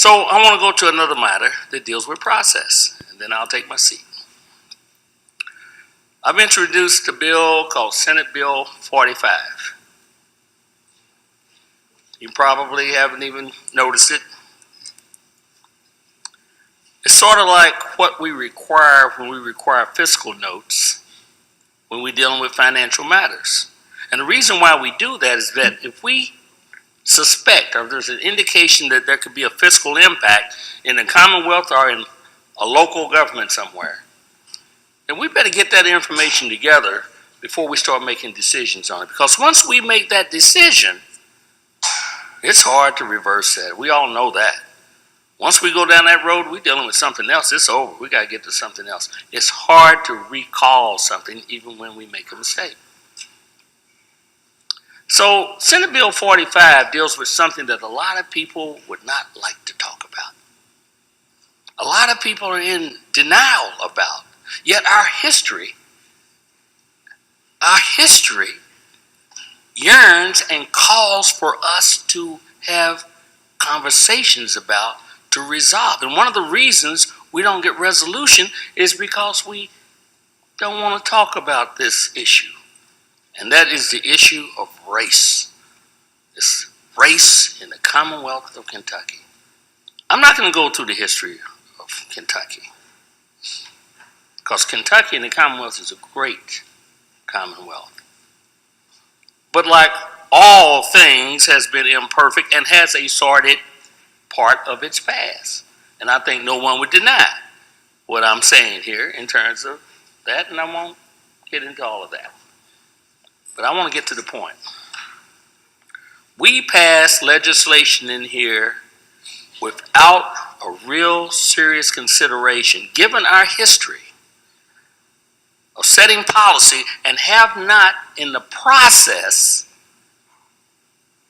So I want to go to another matter that deals with process, and then I'll take my seat. I've introduced a bill called Senate Bill 45. You probably haven't even noticed it. It's sort of like what we require when we require fiscal notes when we're dealing with financial matters. And the reason why we do that is that if we suspect or there's an indication that there could be a fiscal impact in the Commonwealth or in a local government somewhere, then we better get that information together before we start making decisions on it. Because once we make that decision, it's hard to reverse that. We all know that. Once we go down that road, we're dealing with something else. It's over. We got to get to something else. It's hard to recall something even when we make a mistake. So Senate Bill 45 deals with something that a lot of people would not like to talk about. A lot of people are in denial about. Yet our history yearns and calls for us to have conversations about, to resolve. And one of the reasons we don't get resolution is because we don't want to talk about this issue. And that is the issue of race. It's race in the Commonwealth of Kentucky. I'm not going to go through the history of Kentucky, because Kentucky and the Commonwealth is a great Commonwealth. But like all things, has been imperfect and has a sordid part of its past. And I think no one would deny what I'm saying here in terms of that, and I won't get into all of that. But I want to get to the point. We passed legislation in here without a real serious consideration, given our history of setting policy, and have not in the process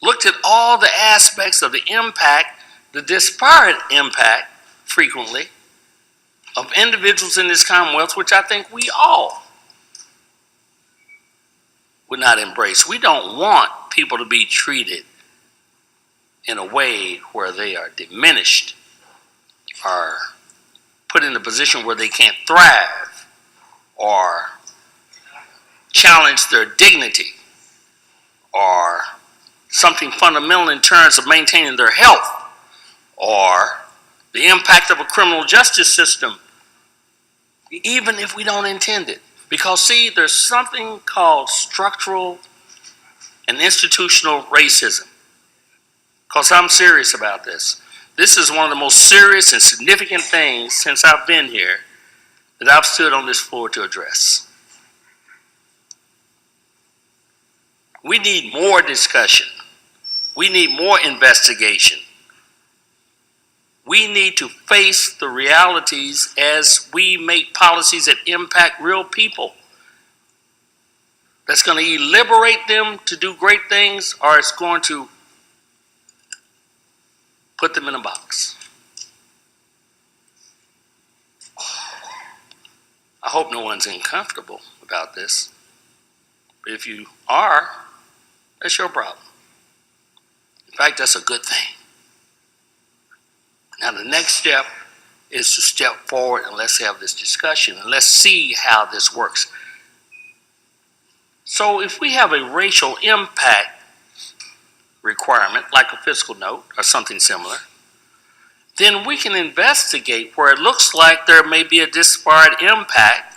looked at all the aspects of the impact, the disparate impact frequently of individuals in this Commonwealth, which I think we all would not embrace. We don't want people to be treated in a way where they are diminished or put in a position where they can't thrive or challenge their dignity or something fundamental in terms of maintaining their health or the impact of a criminal justice system, even if we don't intend it. Because see, there's something called structural and institutional racism. Because I'm serious about this. This is one of the most serious and significant things since I've been here that I've stood on this floor to address. We need more discussion. We need more investigation. We need to face the realities as we make policies that impact real people. That's going to liberate them to do great things, or it's going to put them in a box. I hope no one's uncomfortable about this. But if you are, that's your problem. In fact, that's a good thing. Now the next step is to step forward and let's have this discussion and let's see how this works. So if we have a racial impact requirement, like a fiscal note or something similar, then we can investigate where it looks like there may be a disparate impact.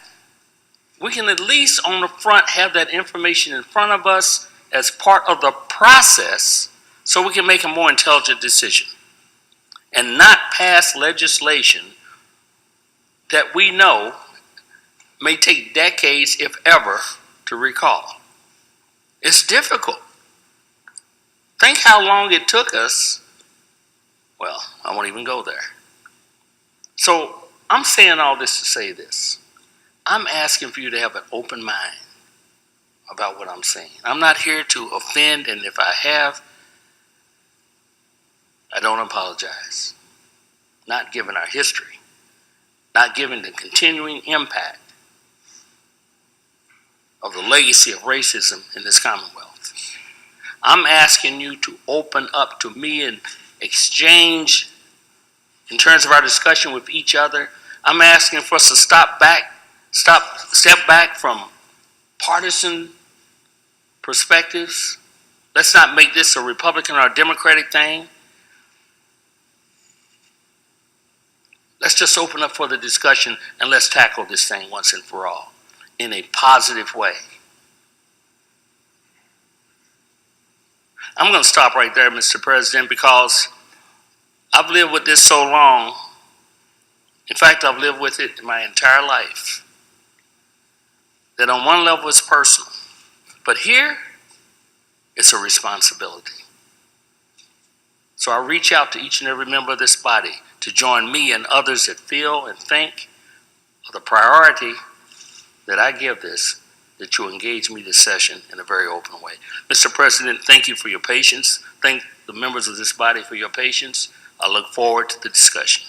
We can at least on the front have that information in front of us as part of the process so we can make a more intelligent decision and not pass legislation that we know may take decades, if ever, to recall. It's difficult. Think how long it took us. Well, I won't even go there. So I'm saying all this to say this. I'm asking for you to have an open mind about what I'm saying. I'm not here to offend, and if I have, I don't apologize. Not given our history, not given the continuing impact of the legacy of racism in this Commonwealth. I'm asking you to open up to me and exchange in terms of our discussion with each other, I'm asking for us to step back from partisan perspectives. Let's not make this a Republican or a Democratic thing. Let's just open up for the discussion and let's tackle this thing once and for all in a positive way. I'm going to stop right there, Mr. President, because I've lived with this so long. In fact, I've lived with it my entire life. That on one level it's personal, but here it's a responsibility. So I reach out to each and every member of this body to join me and others that feel and think of the priority that I give this, that you engage me this session in a very open way. Mr. President, thank you for your patience. Thank the members of this body for your patience. I look forward to the discussion.